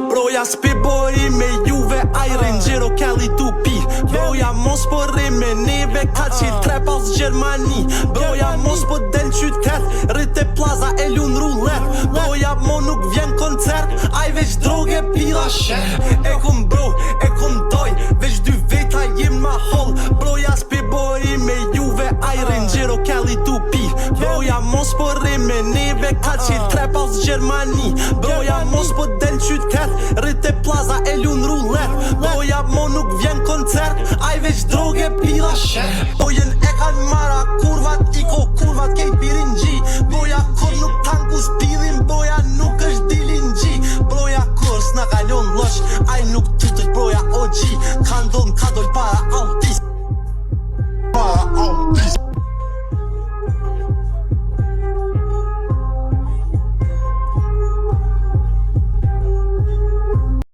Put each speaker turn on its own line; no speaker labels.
Broja spibori me juve, ajrin gjero kelli tupi. Broja mos po rri me neve, ka qil trepas Gjermani. Broja mos po del qytet, rrite plaza e lun rullet. Broja mo nuk vjen koncert, aj veç droge pira sher. E kum bro, e kum doj, veç dy veta jem ma hol. Broja spibori me juve, ajrin gjero kelli tupi. Broja mos po rri me neve, ka qil trepas Gjermani. Broja mos po del qytet, rrite plaza e lun rullet. Broja mo nuk vjen koncert, aj veç droge pira sher. Bojen e kan maraku